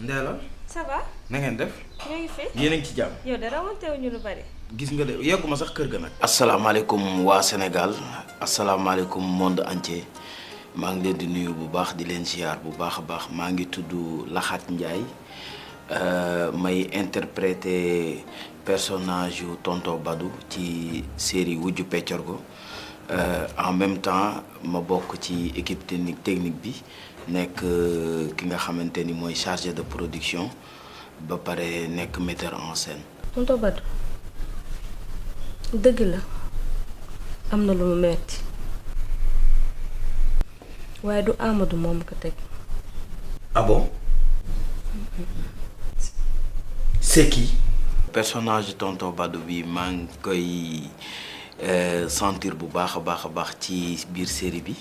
Ndella. ça va. na ngeen def. ñoo ngi fi. yéen a ngi ci jàmm. yow de rawantewuñu lu bari. gis nga de yegguma sax kër ga nag. asalaamaaleykum waa Sénégal asalaamaaleykum monde entier maa ngi leen di nuyu bu baax di leen ziar bu baax a baax maa ngi tudd Laxaat Ndiaye may interpréter personnage yu Tonton Badou ci série Wujju Peccorgo en même temps ma bokk ci équipe technique bi nekk ki nga xamante ni mooy chargé de production ba pare nekk metteur en scène. Tonton Badou dëgg la am na lu mu metti waaye du Amadou moom ko teg. Ah bon? C'est qui? Personnage Tonton Badou bi maa ngi koy sentir bu baax a baax ci biir série bi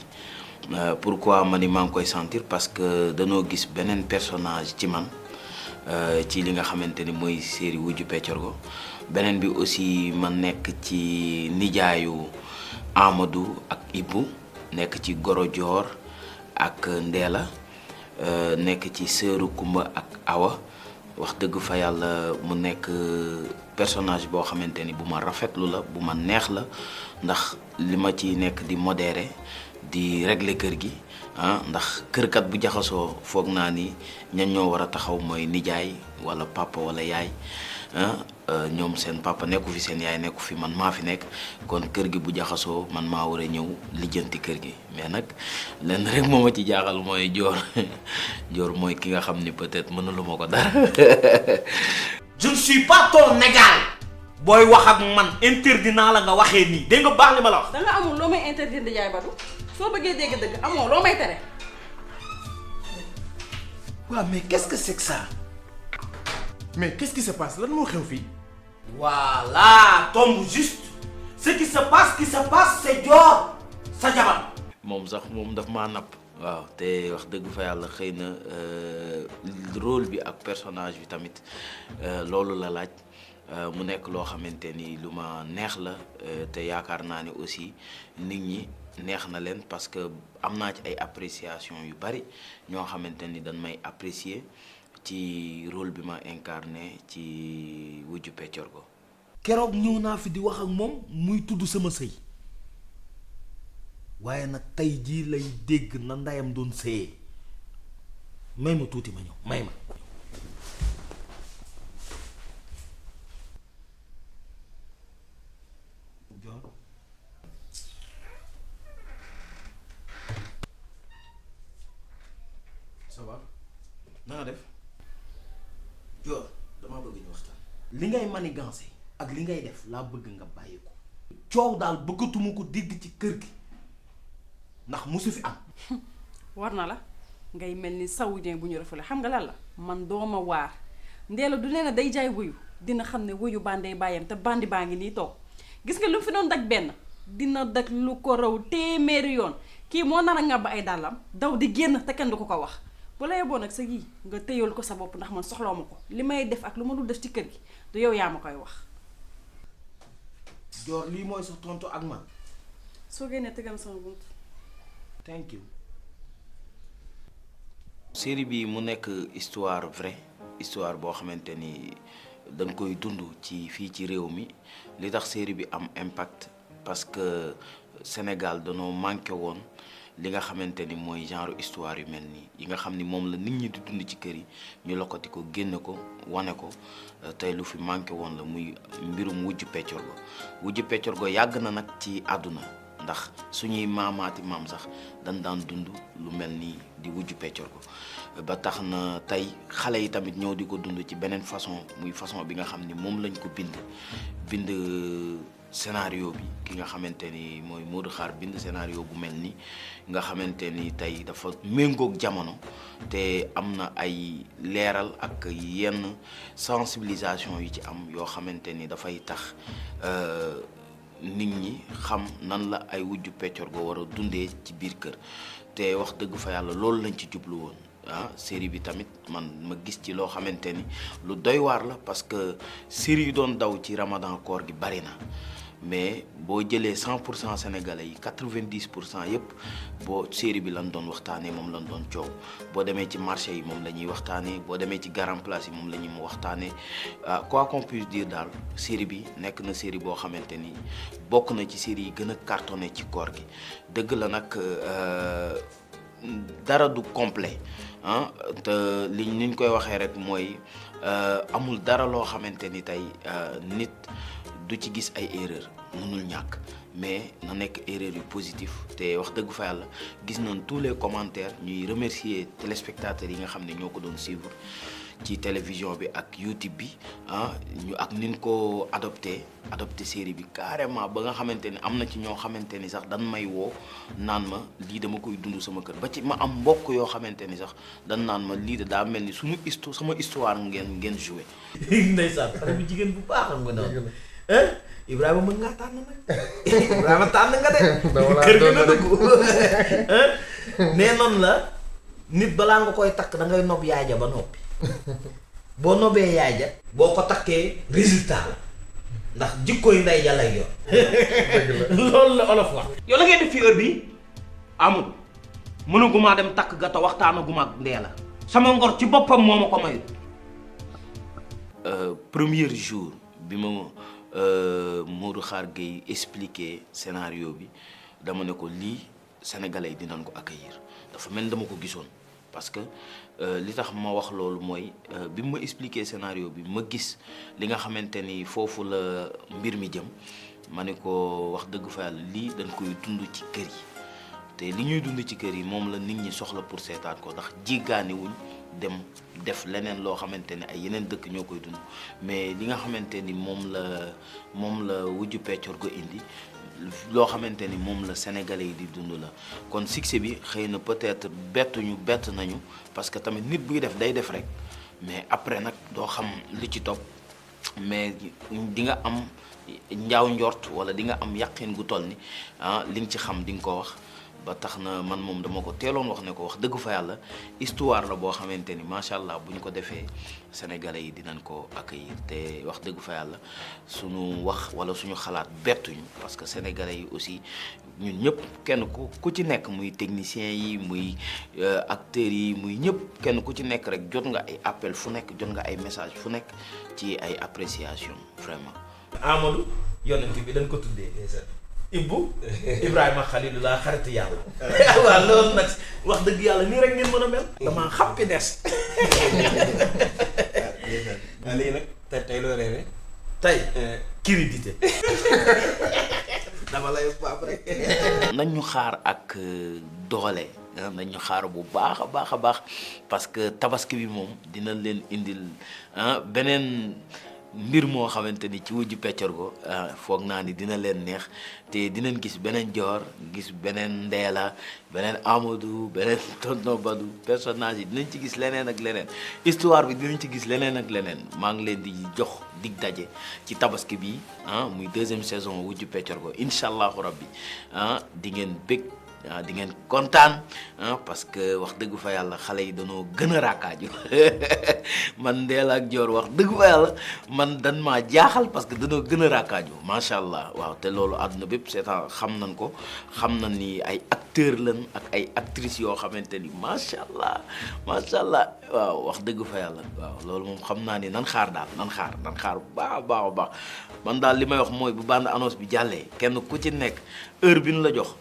pourquoi ma ni maa ngi koy sentir parce que danoo gis beneen personnage ci man ci li nga xamante ni mooy série Wujju Peccorgo beneen bi aussi ma nekk ci nijaayu Amadou ak Ibou nekk ci Goro Dior ak Ndella nekk ci sëru Kumba ak Awa wax dëgg fa yàlla mu nekk personnage boo xamante ni bu ma rafetlu la bu ma neex la ndax li ma ci nekk di modéré di régler kër gi ndax kërkat bu jaxasoo foog naa ni ñan ñoo war a taxaw mooy nijaay wala papa wala yaay ñoom seen papa nekku fi seen yaay nekku fi man maa fi nekk kon kër gi bu jaxasoo man maa war a ñëw lijjanti kër gi mais nag lenn rek moo ma ci jaaxal mooy Dior mooy ki nga xam ni peut-être mënuluma ko dara. Je ne suis pas ton égal. booy wax ak man interdit naa la nga waxee nii dégg nga baax li ma la wax. da nga amul loo may interdire di jaay Badou soo bëggee dégg dëgg amoo loo may tere. waaw mais qu'est-ce que c'est que ça? Mais qu'est-ce qui se passe lan moo xew fii. Voilà, tombe juste. Ce qui se passe, c'est Dior sa jabar. moom sax moom daf maa napp. waaw te wax dëgg fa yàlla xëy na rôle bi ak personnage bi tamit loolu la laaj mu nekk loo xamante ni lu ma neex la te yaakaar naa ne aussi nit ñi neex na leen parce que am naa ci ay appréciation yu bari ñoo xamante ni dañ may apprécier ci rôle bi ma incarné ci Wujju Peccorgo. keroog ñëw naa fi di wax ak moom muy tudd sama sëy waaye nag tey jii lay dégg na ndeyam doon sëyee may ma tuuti ma ñëw may ma. Dior. ça va na nga def. Dior damaa bëgg ñu waxtaan. li ngay manigancé ak li ngay def laa bëgg nga bàyyi ko. coow daal bëggatuma ko dégg ci kër gi ndax musu fi am. war na la ngay mel ni saoudien bu ñu rafetlu xam nga lan la man dooma waar Ndella du nee na day jaay wuyu dina xam ne wuyu bandee bàyyam te bandi baa ngi nii toog gis nga lu mu fi doon daj benn dina daj lu ko raw téeméeri yoon kii moo nar a ŋàbb ay dàllam daw di génn te kenn du ko ko wax bu la yeboon nag sa yii nga téyal ko sa bopp ndax man soxloo ma ko li may def ak lu ma dul def ci kër gi du yow yaa ma koy wax. Dior lii mooy sa tontu ak man. soo génnee tëgam sama bunt. Thank you. série bi mu nekk histoire vraie histoire boo xamante ni dañ koy dund ci fii ci réew mi li tax série bi am impact parce que Sénégal danoo manqué woon li nga xamante ni mooy genre histoire yu mel nii yi nga xam ni moom la nit ñi di dund ci kër yi ñu lokkati ko génne ko wane ko tey lu fi manqué woon la muy mbirum Wujju Peccorgo Wujju Peccorgo yàgg na nag ci àdduna ndax suñuy maamaati maam sax dañ daan dund lu mel ni di Wujju Peccorgo ba tax na tey xale yi tamit ñëw di ko dund ci beneen façon muy façon bi nga xam ni moom lañ ko bind scénario bi ki nga xamante ni mooy Modou Xaar bind scénario bu mel ni nga xamante ni tey dafa méngoog jamono te am na ay leeral ak yenn sensibilisation yu ci am yoo xamante ni dafay tax nit ñi xam nan la ay Wujju Peccorgo war a dundee ci biir kër te wax dëgg fa yàlla loolu lañ ci jublu woon série bi tamit man ma gis ci loo xamante ni lu doy waar la parce que série yu doon daw ci Ramadan koor gi bari na mais boo jëlee 100% sénégalais yi 90% yëpp boo série bi lan doon waxtaanee moom lan doon coow boo demee ci marché yi moom la ñuy waxtaanee boo demee ci grand place yi moom la ñuy waxtaanee quoi qu'on puisse dire daal série bi nekk na série boo xamante ni bokk na ci série yi gën a cartonné ci koor gi dëgg la nag dara du complet ah te niñ koy waxee rek mooy amul dara loo xamante ni tey nit du ci gis ay erreur mënul ñàkk mais na nekk erreur yu positif te wax dëgg fa yàlla gis nañ tous les commentaires ñuy remercier téléspectateurs yi nga xam ne ñoo ko doon suivre ci télévision bi ak YouTube bi ñu ak nin ko adopté série bi carrément ba nga xamante ni am na ci ñoo xamante ni sax dan may woo naan ma lii dama koy dund sama kër ba ci ma am mbokk yoo xamante ni sax dan naan ma lii de daa mel ni sama histoire ngeen joué. ndeysaan xale bu jigéen bu baax am nga noonu. Ibrahima mën ngaa tànn nag Ibrahima tànn nga de. kër gi na dugg mais noonu la nit balaa nga koy takk da ngay nob yaay ja ba noppi boo nobee yaay ja boo ko takkee résultat la ndax jikkooy ndey ja lay yor. loolu la olof wax. yow la ngay def fi heure bi amul mënaguma dem takk ga te waxtaanaguma ak ndee la sama ngor ci boppam moo ma ko mayut. Premier jour bi ma Modou Khar Gueye expliqué scénario bi dama ne ko lii sénégalais yi dinañ ko accueillir dafa mel ni dama ko gisoon parce que li tax ma wax loolu mooy bi ma expliqué scénario bi ma gis li nga xamante ni foofu la mbir mi jëm ma ne ko wax dëgg fa yàlla lii dañ koy dund ci kër yi te li ñuy dund ci kër yi moom la nit ñi soxla pour seetaan ko ndax jéggaani wuñ dem def leneen loo xamante ni ay yeneen dëkk ñoo koy dund mais li nga xamante ni moom la wujju peccor go indi loo xamante ni moom la sénégalais yi di dund la kon succès bi xëy na peut-être bett nañu parce que tamit nit buy def day def rek mais après nag doo xam li ci topp mais di nga am njaaw njort wala di nga am yàqin gu toll ni li nga ci xam di nga ko wax ba tax na man moom dama ko teeloon wax ne ko wax dëgg fa yàlla histoire la boo xamante ni macha allah bu ñu ko defee sénégalais yi dinañ ko accueillir te wax dëgg fa yàlla suñu wax wala suñu xalaat bettuñu parce que sénégalais yi aussi ñun ñëpp kenn ku ci nekk muy technicien yi muy acteurs yi muy ñëpp kenn ku ci nekk rek jot nga ay appel fu nekk jot nga ay message fu nekk ci ay appréciation vraiment. Amadou yonent bi dañ ko tuddee Ibou Ibrahima Khalilullah xaritu yàlla. waaw loolu nag wax dëgg yàlla nii rek ngeen mën a mel. damaa xappi des. léegi nag tey loo reere tey crédité. dama lay baab rek. nañ ñu xaar ak doole nañ ñu xaar bu baax a baax parce que tabaski bi moom dina leen indil beneen. mbir moo xamante ni ci wujju peccor go foog naa ni dina leen neex te dinañ gis beneen Dior gis beneen Ndeela beneen Amadou beneen tonton Badou personnage yi dinañ ci gis leneen ak leneen histoire bi dinañ ci gis leneen ak leneen maa ngi leen di jox dig daje ci tabaski bi muy 2e saison wujju peccor go incha allahu rabbi di ngeen bëgg di ngeen kontaan parce que wax dëgg fa yàlla xale yi dañoo gën a raakaaju man Ndeela ak Dior wax dëgg fa yàlla man dan maa jaaxal parce que dañoo gën a raakaaju macha allah waaw te loolu àdduna bépp seetaan xam nañ ko xam nañ ni ay acteurs lañ ak ay actrices yoo xamante ni macha allah waaw wax dëgg fa yàlla waaw loolu moom xam naa ni nan xaar bu baax a baax man daal li may wax mooy bu bande annonce bi jàllee kenn ku ci nekk heure bi ñu la jox.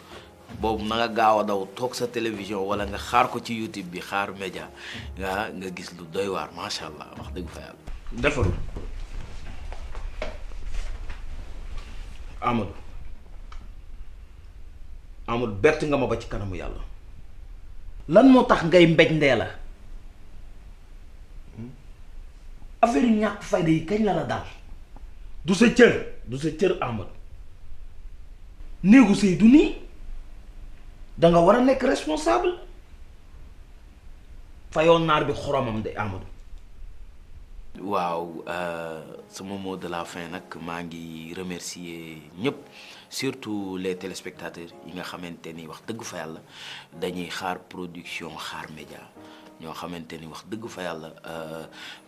boobu na nga gaaw a daw toog sa télévision wala nga xaar ko ci YouTube bi xaar média nga gis lu doy waar macha allah wax dëgg fa yàlla. defaru Amadou bett nga ma ba ci kanamu yàlla. lan moo tax ngay mbéj Ndeela affaire yu ñàkk fayda yi kañ la daal du sa cër Amadou néegu sëy du nii. da nga war a nekk responsable fayoon naar bi xoromam de Amadou. waaw sama mot de la fin nag maa ngi remercier ñëpp surtout les téléspectateurs yi nga xamante ni wax dëgg fa yàlla dañuy xaar production xaar média ñoo xamante ni wax dëgg fa yàlla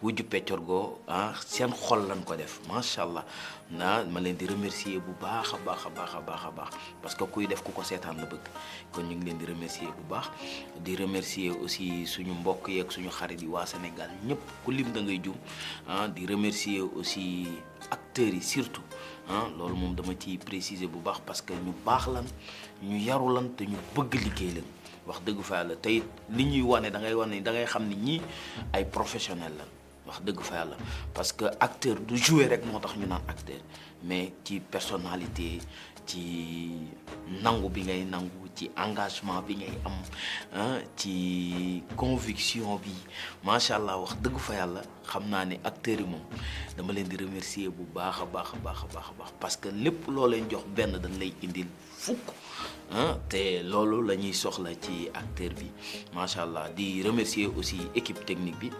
wujju peccorgoo seen xol lañ ko def macha allah ma leen di remercier bu baax a baax a baax a baax a baax parce que kuy def ku ko seetaan la bëgg kon ñu ngi leen di remercier bu baax di remercier aussi suñu mbokk yeeg suñu xarit yi waa Sénégal ñëpp ku lim da ngay jum di remercier aussi acteurs yi surtout loolu moom dama ciy préciser bu baax parce que ñu baax lan ñu yaru lan te ñu bëgg liggéey lan wax dëgg fa yàlla tey li ñuy wane da ngay xam ni ñii ay professionnels lan wax dëgg fa yàlla parce que acteur du jouer rek moo tax ñu naan acteur mais ci personnalité ci nangu bi ngay nangu ci engagement bi ngay am ci conviction bi macha allah wax dëgg fa yàlla xam naa ne acteurs yi moom dama leen di remercier bu baax a baax a baax a baax a baax parce que lépp loo leen jox benn dañ lay indil fukk te loolu la ñuy soxla ci acteur bi macha allah di remercier aussi équipe technique bi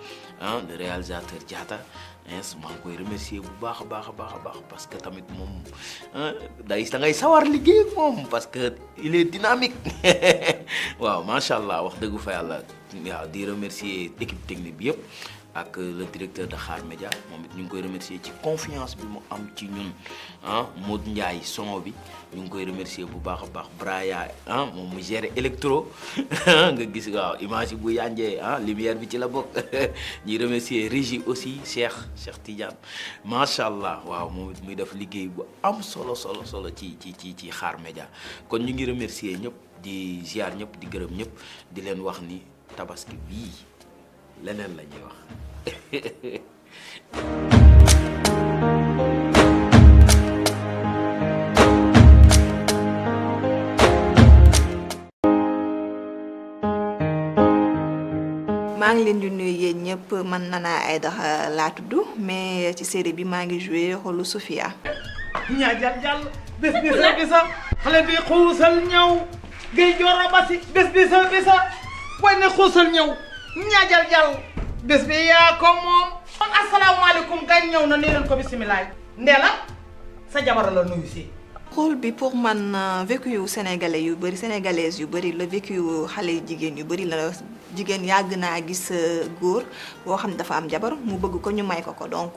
le réalisateur Diatta maa ngi koy remercier bu baax a baax a baax a baax parce que tamit moom da ngay sawar liggéey ak moom parce que il est dynamique waaw macha allah wax dëgg fa yàlla waaw di remercier équipe technique bi yëpp ak le directeur de Khar Média moom it ñu ngi koy remercier ci confiance bi mu am ci ñun Modou Ndiaye son bi ñu ngi koy remercier bu baax a baax Braya moom mu géré électro nga gis waaw image bu yànjee lumière bi ci la bokk ñuy remercier régie aussi Cheikh Tidiane macha allah waaw moom it muy def liggéey bu am solo ci Khar Média kon ñu ngi remercier ñëpp di ziar ñëpp di gërëm ñëpp di leen wax ni tabaski bii leneen la ñuy wax. maa ngi leen di nuyu yéen ñëpp man Nana Aidara laa tudd mais ci série bi maa ngi joué rôle Sofia. ñaa jàll bés bisa xale bi xuusal ñëw géej joor basi bés bisa way ne xuusal ñëw ñaa jàll bés bi yaa ko moom. kon asalaamaaleykum gañ ñëw na nii leen ko bisimilaay. Ndella sa jabar la nuyu si. rôle bi pour man vécu yu sénégalais yu bëri sénégalaises yu bëri la vécu yu xale jigéen yu bëri la jigéen yàgg naa gis góor boo xam ne dafa am jabar mu bëgg ko ñu may ko donc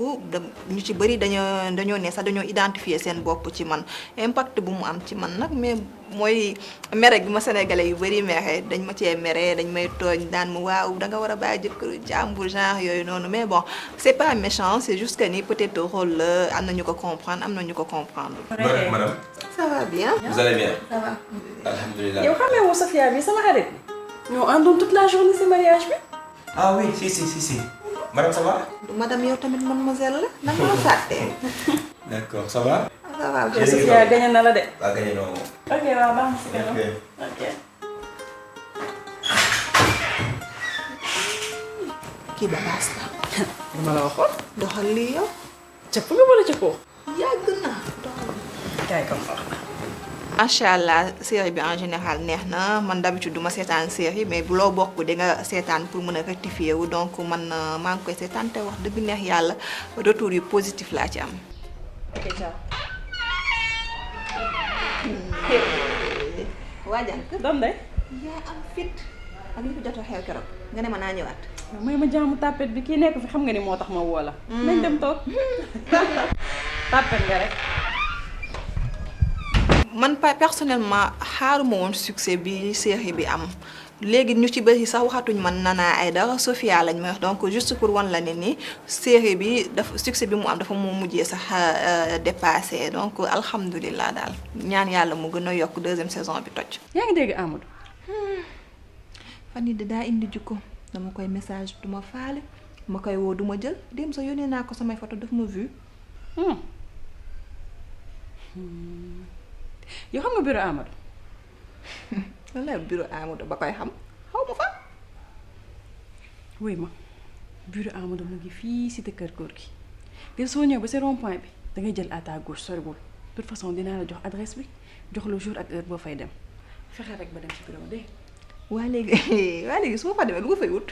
ñu ci bëri dañoo ne sax dañoo identifier seen bopp ci man impact bu mu am ci man nag mais mooy mere gi ma sénégalais yu bëri meexee dañ ma cee mere dañ may tooñ daan mu waaw da nga war a bàyyi jëkkër jàmbur genre yooyu noonu mais bon c'est pas méchant c'est juste que ni peut-être rôle la am na ñu ko comprendre am na ñu ko comprendre. Madame. Ça va bien. Vous allez bien. Ça va. Alhamdulillah. yow xamee woo Sofia bi sama xarit ñoo àndoon toute la journée ci mariage bi. Ah oui, si. Madame, ça va? Madame yow tamit mademoiselle la nan ma fàttee. D'accord, ça va? Ça va bien. Sofia gagné na la de. Waa gagné na moom. ok waaw baax na si kanam. ok. kii bagaas la. dama la waxoon. doxal lii yow. cëpp nga wala cëppoo. yàgg na doxal. kaay kam wax. macha allah série bi en général neex na man d'habitude duma seetaan série mais bu loo bokk di nga seetaan pour mën a rectifier wu donc man maa ngi koy seetaan te wax dëgg neex yàlla retour yu positif laa ci am. ok ciao. waa jànk doom day. yaa am fit ak li fi jot a xew keroog nga ne ma naa ñëwaat. may ma jaamu tàppet bi kii nekk fi xam nga ni moo tax ma woo la. nañ dem toog. tàppet nga rek. man personnellement xaaruma woon succès bi série bi am léegi ñu ci bëri sax waxatuñ man Nana Aidara Sofia lañ may wax donc juste pour wan la ne ni série bi dafa succès bi mu am dafa moo mujjee sax dépassé donc alhamdulilah daal ñaan yàlla mu gën a yokk deuxième saison bi toj. yaa ngi dégg Amadou. fan yii daa indi jikko dama koy message duma faale ma koy woo duma jël dem sa yónnee naa ko samay photo daf ma vu. yow xam nga bureau Amadou. lan la bureau Amadou ba koy xam xaw ma fa. wuy ma bureau Amadou mu ngi fii cité kër góor gi te soo ñëw ba sa rond point bi da ngay jël à ta gauche soriwul de toute façon dinaa la jox adresse bi jox la jour ak heure boo fay dem fexe rek ba dem ci bureau dégg waa léegi su ma fa demee lu nga fay wut.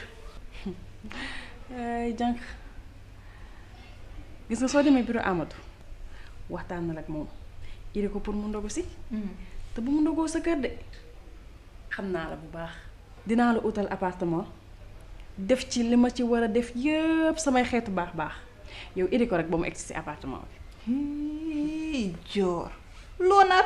ay jànq gis nga soo demee bureau Amadou waxtaan na ak moom. iri ko pour mu ndogu si. te bu mu ndogoo sa kër de xam naa la bu baax dinaa la utal appartement def ci li ma ci war a def yëpp samay xeetu baax yow indi ko rek ba mu egg ci appartement bi. Joor loo nar.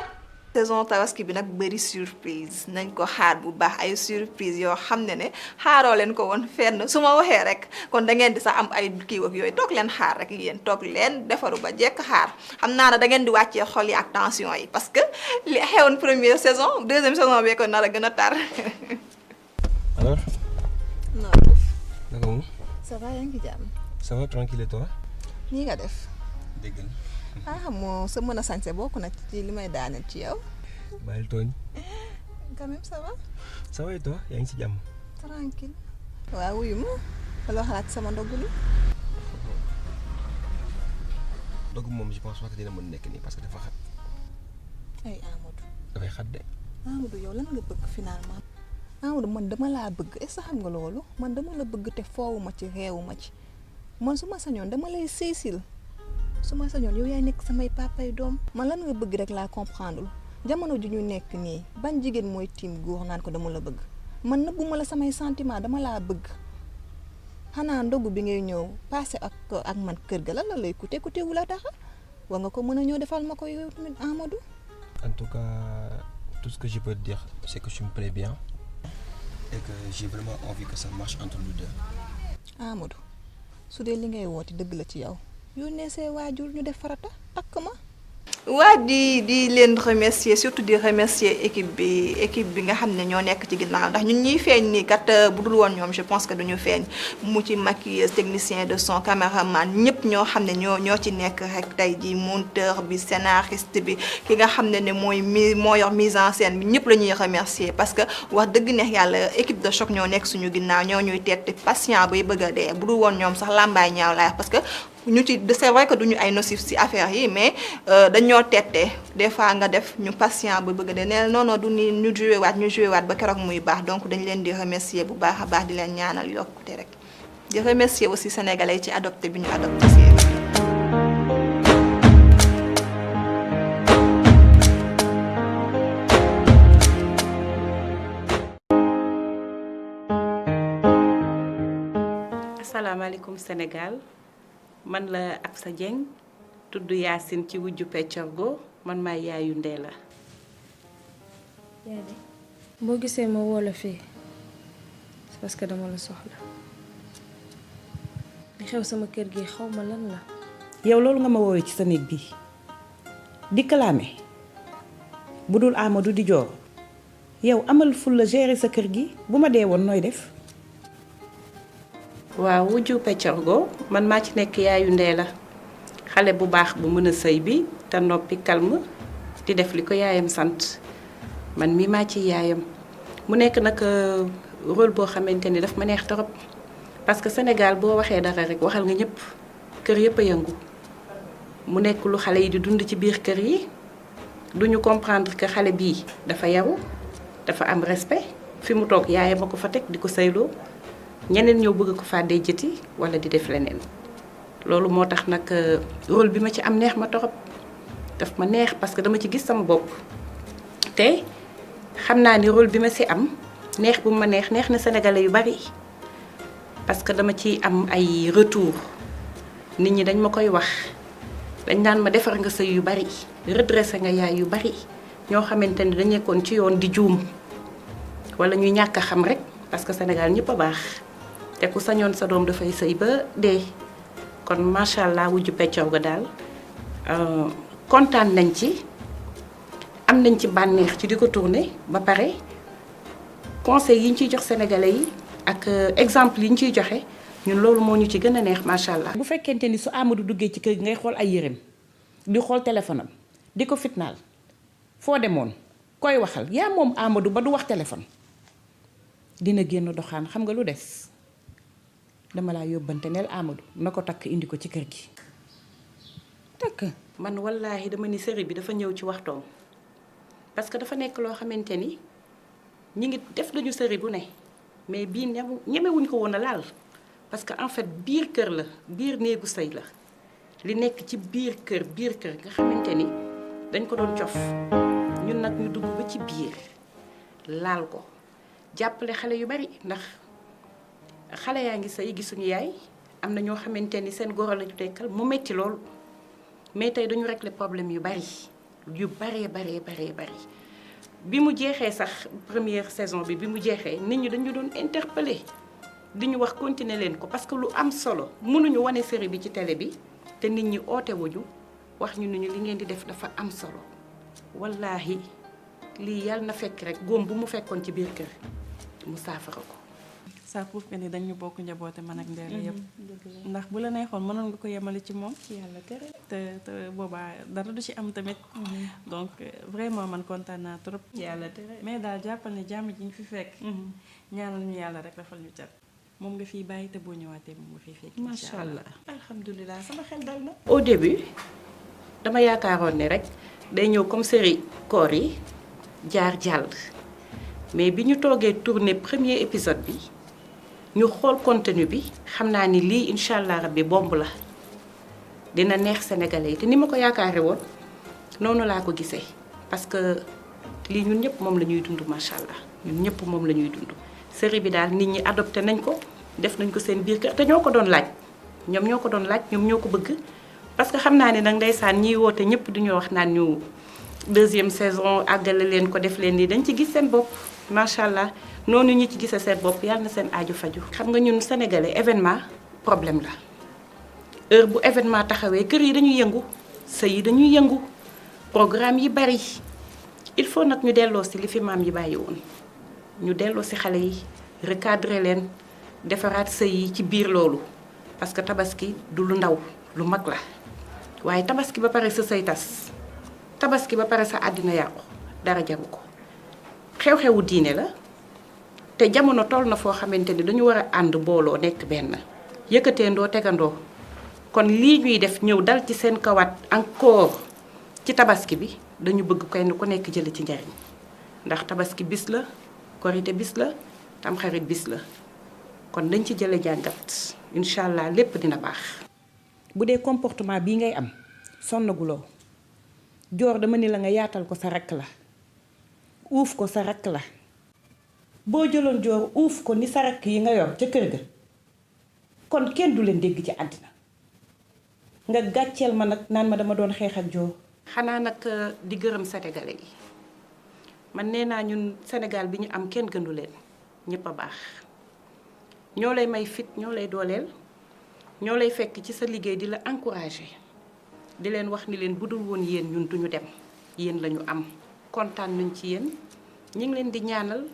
saison tabaski bi nag bëri surprise nañ ko xaar bu baax ay surprise yoo xam ne xaaroo leen ko woon fenn su ma waxee rek kon da ngeen di sax am ay kii ak yooyu toog leen xaar rek yéen toog leen defaru ba jekk xaar xam naa ne da ngeen di wàccee xol yi ak tension yi parce que li xewoon première saison deuxième saison bee ko nar a gën a tar. Alors? non. Naka moom? ça va yaa ngi jàmm. Ça va tranquille et toi? nii nga def. Dégg na. moo sa mën a sañse bokk na ci li may daaneel ci yow. Bàyyil tooñ. quand même ça va. Ça va et toi? Yaa ngi ci jàmm? tranquille. waaw wuyu ma loo xalaat sama ndogg li. Ndogg moom je pense pas que dina mën nekk nii parce que dafa xat. ay Amadou. Dafay xat de. Amadou yow lan nga bëgg finalement. Amadou man dama laa bëgg est-ce que xam nga loolu man dama la bëgg te foowuma ci réewuma ci man su ma sañoon dama lay séysil su ma sañoon yow yaay nekk samay papay doom man lan nga bëgg rek laa comprendre jamono ju ñu nekk nii ban jigéen mooy tiim góor naan ko dama la bëgg man nëbbuma la samay sentiment dama laa bëgg xanaa ndogu bi ngay ñëw passé ak man kër ga lan la lay coûté wu la taxa war nga ko mën a ñëw defal ma ko yow tamit Amadou. En tout cas, tout ce que je peux te dire, c'est que tu me plais bien et que j'ai vraiment envie que ça marche entre nous deux. Amadou su dee li ngay woote dëgg la ci yow yónnee see waajur ñu def farata takk ma. waa di leen remercier surtout di remercier équipe bi nga xam ne ñoo nekk ci ginnaaw ndax ñun ñuy feeñ nii kat bu dul woon ñoom je pense que duñu feeñ mu ci maquilleuse technicien de son caméraman ñëpp ñoo xam ne ñoo ci nekk rek tey ji monteur bi scénariste bi ki nga xam ne moo yor mise en scène bi ñëpp la ñuy remercier parce que wax dëgg neex yàlla équipe de choc ñoo nekk suñu ginnaaw ñoo ñuy teet patient bay bëgg a dee bu dul woon ñoom sax làmbaay ñaaw laay parce que ñu ci c'est vrai que duñu ay nocif ci affaire yi mais dañoo tette des fois nga def ñu patient ba bëgg de nee non du ni ñu joué waat ba keroog muy baax donc dañ leen di remercier bu baax a baax di leen ñaanal yokkute rek di remercier aussi sénégalais ci adopté bi ñu adopté série. asalaamaaleykum Sénégal. man la Absa Dieng tudd Yacine ci wujju Peccorgo man maay yaayu Ndella. yaa de boo gisee ma woo la fii c'est parce que dama la soxla li xew sama kër gi xaw ma lan la. yow loolu nga ma woowee ci sa néeg bi di kalaame bu dul Amadou di joor yow amal ful la gérer sa kër gi bu ma dee woon nooy def. waaw wujju Peccorgo man maa ci nekk yaayu Ndella xale bu baax bu mën a sëy bi te noppi calme di def li ko yaayam sant man mii maa ci yaayam mu nekk nag rôle boo xamante ni daf ma neex torop parce que Sénégal boo waxee dara rek waxal nga ñëpp kër yëpp a yëngu mu nekk lu xale yi di dund ci biir kër yi duñu comprendre que xale bii dafa yaru dafa am respect fi mu toog yaayam a ko fa teg di ko sëyloo ñeneen ñoo bëgg ko fàddee jëti wala di def leneen loolu moo tax nag rôle bi ma ci am neex ma torop daf ma neex parce que dama ci gis sama bopp te xam naa ni rôle bi ma ci am neex bu ma neex na sénégalais yu bari parce que dama ci am ay retour nit ñi dañ ma koy wax dañ naan ma defar nga sëy yu bari redressé nga yaay yu bari ñoo xamante ni dañ nekkoon ci yoon di juum wala ñuy ñàkk a xam rek parce que Sénégal ñëpp a baax te ku sañoon sa doom dafay sëy ba dee kon macha allah wujju Peccorgo daal kontaan nañ ci am nañ ci bànneex ci di ko tourner ba pare conseil yi ñu ciy jox sénégalais yi ak exemple yi ñu ciy joxe ñun loolu moo ñu ci gën a neex macha allah. bu fekkente ni su Amadou duggee ci kër gi ngay xool ay yéreem di xool téléphone am di ko fitnaal foo demoon koy waxal yaa moom Amadou ba du wax téléphone dina génn doxaan xam nga lu des dama laa yóbbante neel Amadou na ko takk indi ko ci kër gi takk. man wallaahi dama ni série bi dafa ñëw ci waxtoom parce que dafa nekk loo xamante ni ñi ngi def dañu série bu ne mais bii ñemewuñ ko woon a laal parce que en fait biir kër la biir néegu sëy la li nekk ci biir kër nga xamante ni dañ ko doon cof ñun nag ñu dugg ba ci biir laal ko jàppale xale yu bari ndax xale yaa ngi sëy gisuñu yaay am na ñoo xamante ni seen goro lañu nekkal mu metti lool mais tey dañu régler problème yu bari bi mu jeexee sax première saison bi mu jeexee nit ñi dañu doon interpeller di ñu wax continuer leen ko parce que lu am solo mënuñu wane série bi ci télé bi te nit ñi oote wuñu wax ñu ni ñu li ngeen di def dafa am solo wallaahi lii yàlla na fekk rek góom bu mu fekkoon ci biir kër mu saafara ko. ça prouve que ni dañu bokk njaboote man ak Ndella yëpp ndax bu la neexoon mënoon nga ko yemale ci moom yàlla tere te boobaa dara du ci am tamit donc vraiment man kontaan naa trop yàlla tere mais daal jàppal ne jàmm ji ñu fi fekk ñaanal ñu yàlla rek dafal ñu cat moom nga fiy bàyyi te boo ñëwaatee moom nga fiy fekk macha allah alhamdulilah sama xel dal na. au début dama yaakaaroon ne rek day ñëw comme série koor yi jaar jàll mais bi ñu toogee tourner premier épisode bi ñu xool contenu bi xam naa ni lii incha allah rabbi bomb la dina neex sénégalais yi te ni ma ko yaakaare woon noonu laa ko gisee parce que lii ñun ñëpp moom la ñuy dund macha allah ñun ñëpp moom la ñuy dund. série bi daal nit ñi adopté nañ ko def nañ ko seen biir kër te ñoo ko doon laaj ñoom ñoo ko doon laaj ñoom ñoo ko bëgg parce que xam naa ne nag ndeysaan ñiy woote ñëpp du ñu wax naan ñu deuxième saison àggale leen ko def leen nii dañ ci gis seen bopp macha allah. noonu ñi ci gisa seen bopp yàlla na seen aaju faju xam nga ñun sénégalais événement problème la heure bu événement taxawee kër yi dañuy yëngu sëy yi dañuy yëngu programme yi bari il faut nag ñu delloo si li fi maam yi bàyyi woon ñu delloo si xale yi recadrer leen defaraat sëy yi ci biir loolu parce que tabaski du lu ndaw lu mag la waaye tabaski ba pare sa sëy tas tabaski ba pare sa àddina yàqu dara jaru ko xew-xewu diine la te jamono toll na foo xamante ni dañu war a ànd booloo nekk benn yëkkateendoo tegandoo kon lii ñuy def ñëw dal ci seen kawaat encore ci tabaski bi dañu bëgg kenn ku nekk jële ci njariñ ndax tabaski bis la korite bis la tamxarit bis la kon dañ ci jële jàngat incha allah lépp dina baax. bu dee comportement bii ngay am sonnaguloo joor dama ni la nga yaatal ko sa rakk la uuf ko sa rakk la. boo jëloon joor uuf ko ni sa rakk yi nga yor ca kër ga kon kenn du leen dégg ci àddina nga gàcceel ma nag naan ma dama doon xeex ak joor. xanaa nag di gërëm sénégalais yi man nee naa ñun Sénégal bi ñu am kenn gënu leen ñëpp a baax ñoo lay may fit ñoo lay dooleel ñoo lay fekk ci sa liggéey di la encourager di leen wax ni leen bu dul woon yéen ñun duñu dem yéen lañu am kontaan nañ ci yéen ñi ngi leen di ñaanal.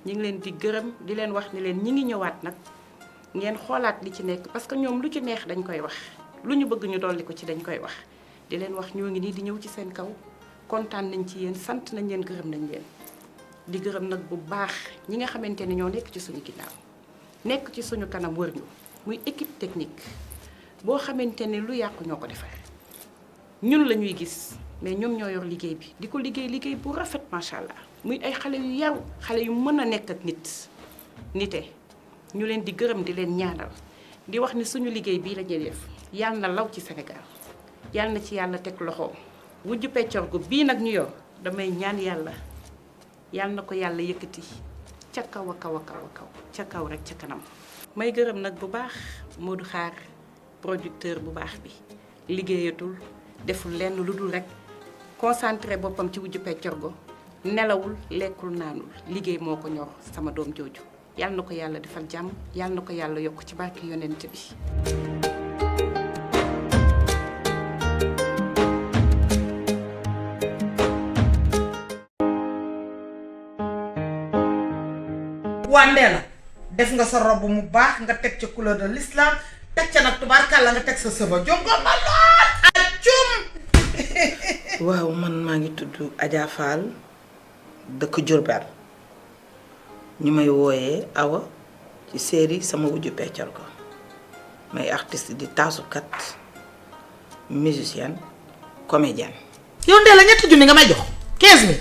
ñi ngi leen di gërëm di leen wax ni leen ñi ngi ñëwaat nag ngeen xoolaat li ci nekk parce que ñoom lu ci neex dañ koy wax lu ñu bëgg ñu dolli ko ci dañ koy wax di leen wax ñoo ngi nii di ñëw ci seen kaw kontaan nañ ci yéen sant nañ leen gërëm nañ leen di gërëm nag bu baax ñi nga xamante ni ñoo nekk ci suñu ginnaaw nekk ci suñu kanam wër ñu muy équipe technique boo xamante ni lu yàqu ñoo ko defar ñun la ñuy gis mais ñoom ñoo yor liggéey bi di ko liggéey bu rafet macha allah muy ay xale yu yaru xale yu mën a nekk ak nite ñu leen di gërëm di leen ñaanal di wax ni suñu liggéey bii la ñuy def yàlla na law ci Sénégal yàlla na ci yàlla teg loxoom wujju peccorgo bii nag ñu yor damay ñaan yàlla na ko yàlla yëkkati ca kaw a kaw a kaw a kaw ca kaw rek ca kanam. may gërëm nag bu baax Modou Xaar producteur bu baax bi liggéeyatul deful lenn lu dul rek concentré boppam ci wujju peccorgo nelawul lekkul naanul liggéey moo ko ñor sama doom jooju yàlla na ko yàlla defal jàmm yàlla na ko yàlla yokk ci barke yonent bi. waa Ndella def nga sa robe mu baax nga teg ca couleur de l'islam teg ca nag tubaarkàlla nga teg sa sëba jongo ma lool acum. waaw man maa ngi tudd Adja Fall dëkk Diourbel ñu may wooyee Awa ci série sama wujju peccorgo may artiste di taasukat musicienne comédienne. yow Ndella ñetti junni nga may jox 15 000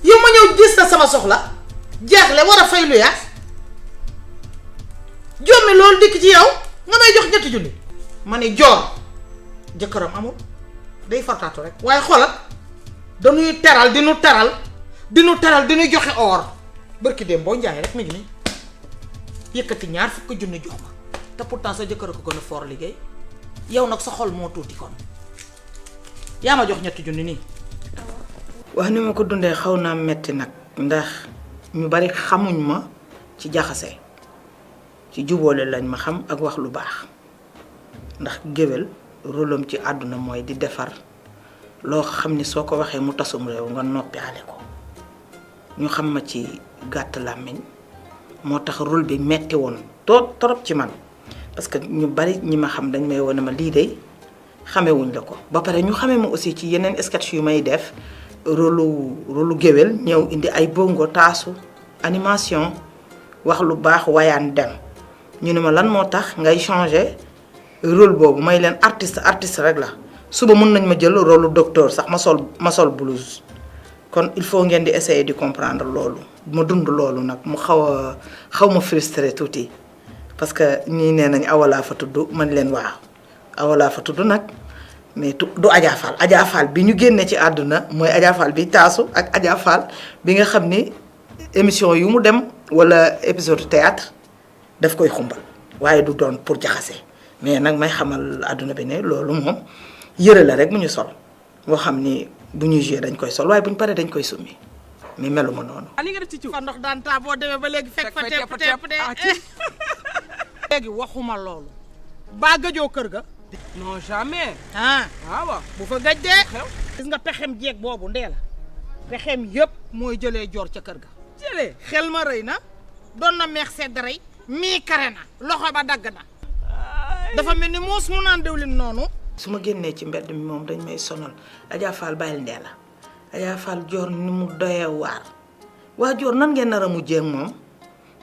yow ma ñëw gis na sama soxla jaaxle war a fay lu yaas jommi loolu dikk ci yow nga may jox ñetti junni ma ne joor jëkkëram amul day fartaatu rek waaye xoolal dañuy teral di nu teral di nu joxe or bërki dem boo njaay rek mi ngi nii yëkkati ñaar fukki junni jox ma te pourtant sa jëkkër a ko gën a fort liggéey yow nag sa xol moo tuuti kon yaa ma jox ñetti junni nii. wax ni ma ko dundee xaw naa metti nag ndax ñu bari xamuñ ma ci jaxase ci jubóole lañ ma xam ak wax lu baax ndax géwél rôlam ci àdduna mooy di defar loo xam ni soo ko waxee mu tasum réew nga noppiale ko ñu xam ma ci gàtt làmmiñ moo tax rôle bi metti woon trop ci man parce que ñu bari ñi ma xam dañ may wone ma lii de xamewuñ la ko ba pare ñu xamee ma aussi ci yeneen sketch yu may def rôlu géwél ñëw indi ay bongo taasu animation wax lu baax wayaan dem ñu ne ma lan moo tax ngay changer rôle boobu may leen artiste rek la suba mën nañ ma jël rôle docteur sax ma sol blouse kon il faut ngeen di essayer di comprendre loolu ma dund loolu nag mu xaw ma frustré tuuti parce que ñii nee nañ awalaa fa tudd man leen waaw awalaa fa tudd nag mais du Adja Fall Adja Fall bi ñu génnee ci àdduna mooy Adja Fall bi taasu ak Adja Fall bi nga xam ni émission yu mu dem wala épisode théâtre daf koy xumbal waaye du doon pour jaxase mais nag may xamal àdduna bi ne loolu moom yëre la rek mu ñu sol boo xam ni bu ñuy joué dañ koy sol waaye bu ñu paree dañ koy summi mais melu ma noonu. li nga def ci fa ndox daan taa boo demee ba léegi fekk fa tepp de léegi waxuma loolu baa gëjoo kër ga. non jamais. waaw bu fa gëj dee. gis nga pexem jeeg boobu ndee la pexem yëpp mooy jëlee joor ca kër ga. jëlee xel ma rëy na doon na meex sedd rey mii kare na loxo ba dagg na dafa mel ni muus mu naan diwlin noonu. su ma génnee ci mbedd mi moom dañ may sonal Adja Fall bàyyil ndee la Adja Fall joor ni mu doyee waar waa joor nan ngeen nar a mujjee ak moom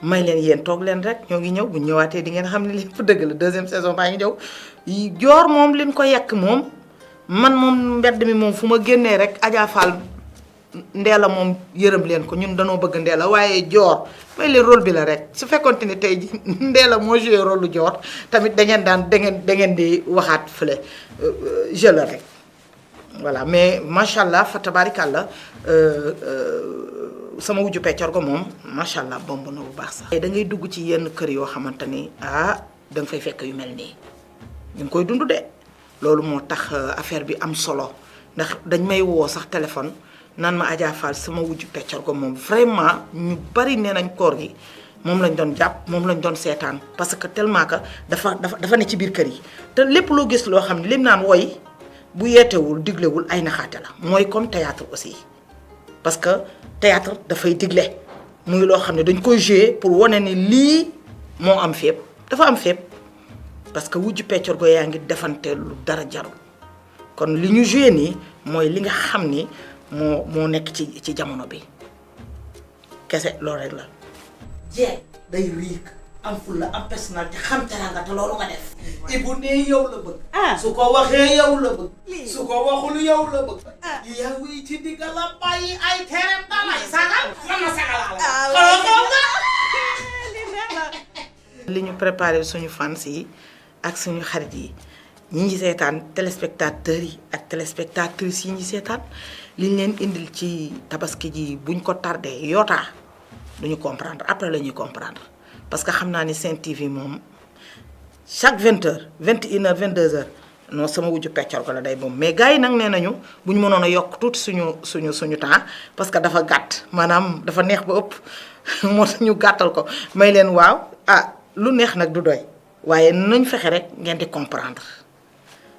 may leen yéen toog leen rek ñoo ngi ñëw bu ñëwaatee di ngeen xam ne lépp dëgg la deuxième saison baa ngi ñëw joor moom liñ ko yekk moom man moom mbedd mi moom fu ma génnee rek Adja Fall Ndeela moom yërëm leen ko ñun danoo bëgg Ndeela waaye joor may leen rôle bi la rek su fekkoonte ni tey ji Ndeela moo joué rôle lu joor tamit da ngeen di waxaat fële jeu la rek voilà mais macha allah fa tabaarikàlla sama wujju peccor ko moom macha allah bomb na bu baax sax. da ngay dugg ci yenn kër yoo xamante ni da nga fay fekk yu mel nii ñu ngi koy dund de loolu moo tax affaire bi am solo ndax dañ may woo sax téléphone. naan ma Adja Fall sama wujju peccor ko moom vraiment ñu bari nee nañ koor gi moom lañ doon jàpp moom lañ doon seetaan parce que tellement que dafa ne ci biir kër yi te lépp loo gis loo xam ne lim naan woy bu yeetewul diglewul ay naxaate la mooy comme théâtre aussi parce que théâtre dafay digle muy loo xam ne dañ koy jouer pour wane ni lii moo am fépp dafa am fépp parce que wujju peccor ko yaa ngi defante lu dara jarul kon li ñu jouer nii mooy li nga xam ni moo nekk ci jamono bi kese loolu rek la. jeeg day riik am fulla am personnalité xam teranga te loolu nga def. Ibu ne yow la bëgg. su ko waxee yow la bëgg. su ko waxul yow la bëgg. yaa ngi ci digga la bàyyi ay tereem dalay sagal. man ma sagal li ñu préparé suñu fans yi ak suñu xarit yi ñi ngi seetaan téléspectateurs yi ak téléspectatrices yi ñi seetaan. liñ leen indil ci tabaski ji buñ ko tardé yootaa duñu comprendre après la ñuy comprendre parce que xam naa ni Sen TV moom chaque 20h 21h 22h non sama wujju peccor ko la day moom mais gars yi nag nee nañu bu ñu mënoon a yokk tuuti suñu temps parce que dafa gàtt maanaam dafa neex ba ëpp moo tax ñu gàttal ko may leen waaw lu neex nag du doy waaye nañ fexe rek ngeen di comprendre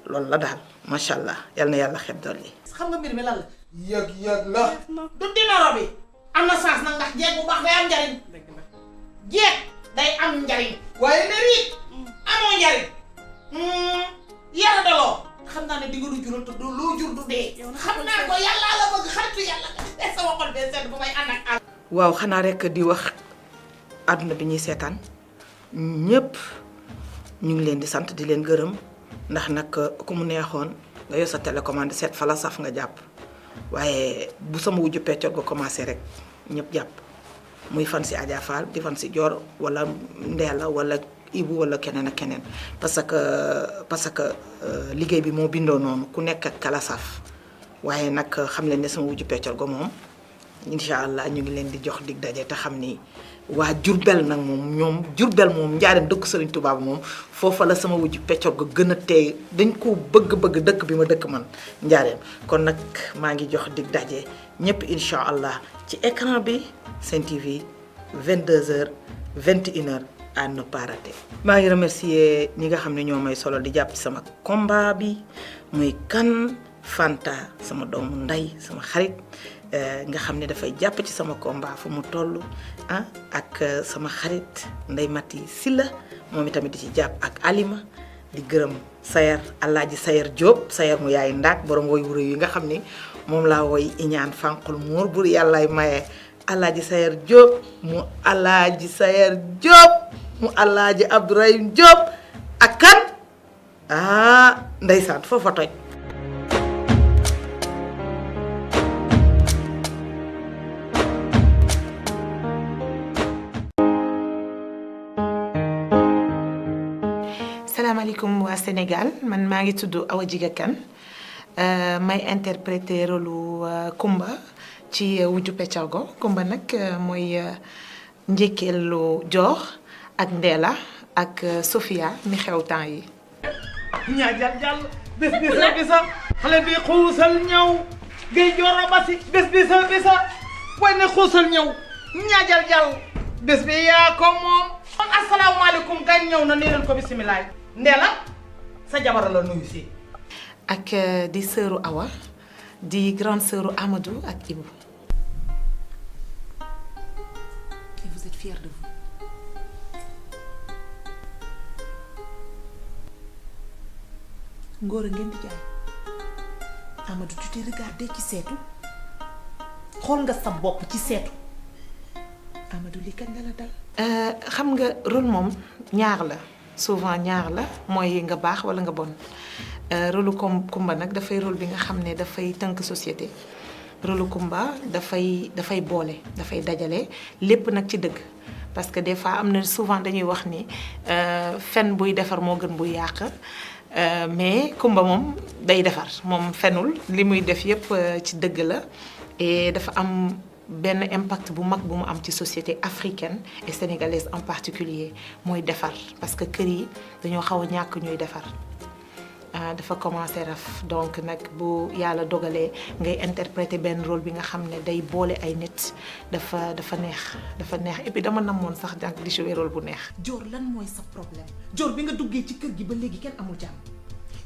loolu la daal macha allah yal na yàlla xeb dool yi. xam nga mbir mi lan la. yëg la. du dinaro bi am na sens nag ndax jeeg bu baax day am njariñ. jeeg day am njariñ. waaye léegi amoo njariñ. yàlla daloo. xam naa ne di nga lu jural te loo jur du dee. xam naa ko yàlla la bëgg xaritu yàlla nga sama xol bee sedd bu may ànd ak àll. waaw xanaa rek di wax àdduna bi ñuy seetaan ñëpp ñu ngi leen di sant di leen gërëm ndax nag ku mu neexoon nga yor sa télécommande seet fa la saf nga jàpp waaye bu sama wujju peccor ga commencé rek ñëpp jàpp muy fan si Adja Fall di fan si Dior wala Ndeela wala Ibu wala keneen ak keneen parce que liggéey bi moo bindoo noonu ku nekk ak kala saf waaye nag xam leen ne sama wujju peccor ga moom incha allah ñu ngi leen di jox dig daje te xam ni waa Jurbel nag moom ñoom Jurbel moom njaareem dëkk Sëriñ Tuubaa moom foofa la sama wujju peccor ga gën a teey dañ ko bëgg dëkk bi ma dëkk man njaareem kon nag maa ngi jox dig daje ñëpp incha allah ci écran bi Sen TV 22h 21h à ne pas rater. maa ngi remercier ñi nga xam ne ñoo may solo di jàpp ci sama combat bi muy kan Fanta sama doomu ndey sama xarit nga xam ne dafay jàpp ci sama combat fu mu toll ak sama xarit Ndey Mati Silla moom itamit di ci jàpp ak Alima di gërëm Sayer Alaaji Sayer Diop Sayer mu yaay ndaak borom woy wuré yi nga xam ni moom laa woy iñaan fànqul muur bur yàllaay maye Alaaji Sayer Diop mu Alaaji Sayer Diop mu Alaaji Abdourahim Diop ak kan ndeysaan foofa toj. salaamaaleykum waa Sénégal man maa ngi tudd Awa Jiga Kane may interpréter rôle Kumba ci wujju peccorgo Kumba nag mooy njëkkeelu Joor ak Ndeela ak Sofia mi xew temps yi. ñaajal jàll bés bisa xale bi xuusal ñëw géej joor a basi bés bisa way ne xuusal ñëw ñaajal jàll bés bi yaa ko moom. kon asalaamaaleykum gan ñëw na nii leen ko bisimilaay. Ndeela sa jabara la nuyu si. ak di sœuru Awa di grande sœuru Amadou ak Ibou. Et vous êtes fiers de vous. Ngóor a ngeen di jaay Amadou tu t'es regardé ci seetu xool nga sa bopp ci seetu Amadou li kañ la dal. xam nga rôle moom ñaar la. souvent ñaar la mooy nga baax walla nga bon rôle Kumba nag dafay rôle bi nga xam ne dafay tënk société rôle Kumba dafay boole dafay dajale lépp nag ci dëgg parce que des fois am na souvent dañuy wax ni fen buy defar moo gën buy yàq mais Kumba moom day defar moom fenul li muy def yépp ci dëgg la et dafa am benn impact bu mag bu mu am ci société africaine et sénégalaise en particulier mooy defar parce que kër yi dañoo xaw a ñàkk ñuy defar dafa commencé raf donc nag bu yàlla dogalee ngay interpréter benn rôle bi nga xam ne day boole ay nit dafa neex et puis dama namoon sax jàng di jouer rôle bu neex. Joor lan mooy sa problème Joor bi nga duggee ci kër gi ba léegi kenn amul jàmm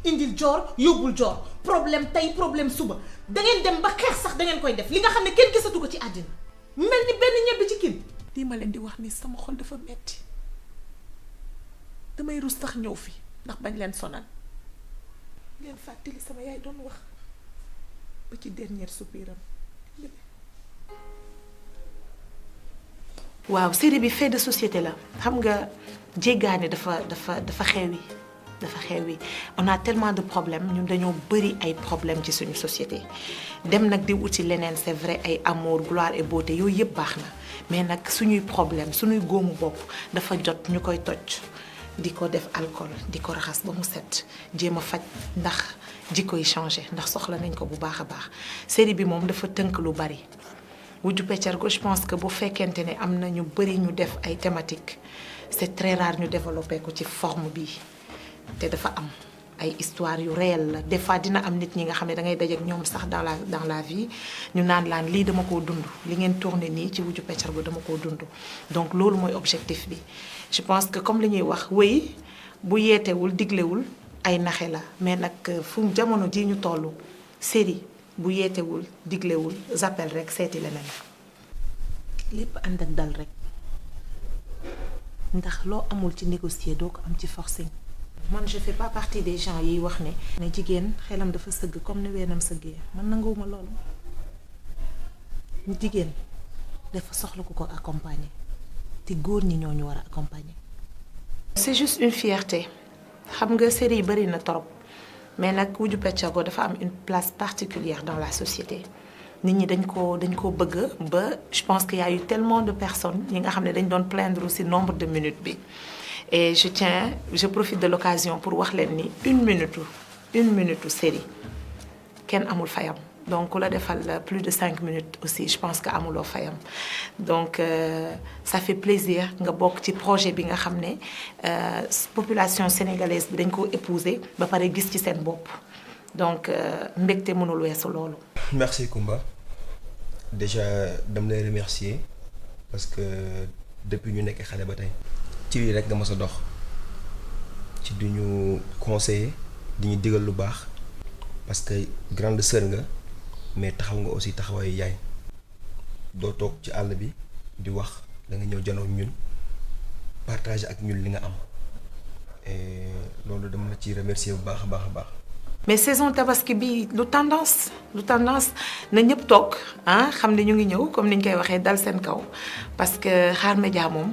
indil Joor yóbbul Joor problème tey problème suba da ngeen dem ba xeex sax da ngeen koy def li nga xam ne kenn gisatu ko ci àddina mel ni benn ñebbe ci kin. lii ma leen di wax ni sama xol dafa metti damay rus sax ñëw fi ndax bañ leen sonal ngeen fàttali sama yaay doon wax ba ci dernier soupiram. waaw série bi fait de société la xam nga jéggaane dafa xewi. dafa xewi on a tellement de problèmes ñun dañoo bëri ay problèmes ci suñu société dem nag di wuti leneen c'est vrai ay amour gloire et beauté yooyu yëpp baax na mais nag suñuy problème suñuy góomu bopp dafa jot ñu koy toj di ko def alcool di ko raxas ba mu set jéem a faj ndax jikko yi changé ndax soxla nañ ko bu baax a baax série bi moom dafa tënk lu bari wujju peccorgo je pense que bu fekkente ne am na ñu bëri ñu def ay thématiques c'est très rare ñu développé ko ci forme bi te dafa am ay histoire yu réel la des fois dina am nit ñi nga xam ne da ngay dajeek ñoom sax dans la vie ñu naan laan lii dama koo dund li ngeen tourné nii ci wujju peccorgo dama koo dund donc loolu mooy objectif bi je pense que comme li ñuy wax wéy bu yeetewul diglewul ay naxe la mais nag fu jamono ji ñu toll série bu yeetewul diglewul zappel rek seeti leneen lépp ànd ak dal rek ndax loo amul ci négocier doo ko am ci forcing. man je fais pas partie des gens yiy wax ne jigéen xelam dafa sëgg comme ni weenam sëggee man nanguwuma loolu jigéen dafa soxla ku ko accompagner te góor ñi ñoo ñu war a accompagner. c'est juste une fierté xam nga série yi bari na trop mais nag wujju peccorgo dafa am une place particulière dans la société nit ñi dañ ko bëgg ba je pense qu'il y a eu tellement de personnes ñi nga xam ne dañ doon plaindre aussi nombre de minutes bi. et je profite de l'occasion pour wax leen ni une minute série kenn amul fayam donc ku la defal plus de 5 minutes aussi je pense que amuloo fayam donc ça fait plaisir nga bokk ci projet bi nga xam ne population sénégalaise bi dañ ko épouser ba pare gis ci seen bopp donc mbégte mënul weesu loolu. Merci Koumba. Déjà dama lay remercier parce que depuis ñu nekk xale ba tey ci lii rek nga mës a dox ci du ñu conseiller di ñu digal lu baax parce que grande sœur nga mais taxaw nga aussi taxawaayu yaay doo toog ci àll bi di wax da nga ñëw janoo ñun partage ak ñun li nga am et loolu dama la ciy remercier bu baax a baax a baax. mais saison tabaski bi lu tendance na ñëpp toog ah xam ne ñu ngi ñëw comme ni ñu koy waxee dal seen kaw parce que Xaar Média moom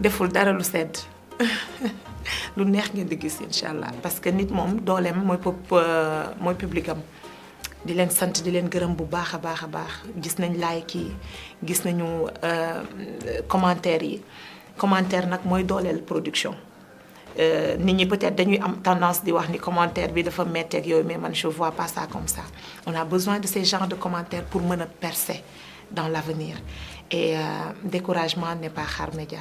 deful dara lu sedd lu neex ngeen di gis incha allah parce que nit moom dooleem mooy public am di leen sant di leen gërëm bu baax a baax a baax gis nañ like yi gis nañu commentaire yi commentaire nag mooy dooleel production. nit ñi peut-être dañuy am tendance di wax ni commentaire bi dafa metteeg yooyu mais man je vois pas ça comme ça on a besoin de ces genres de commentaires pour mën a percer dans l'avenir et découragement n'est pas Xaar Média.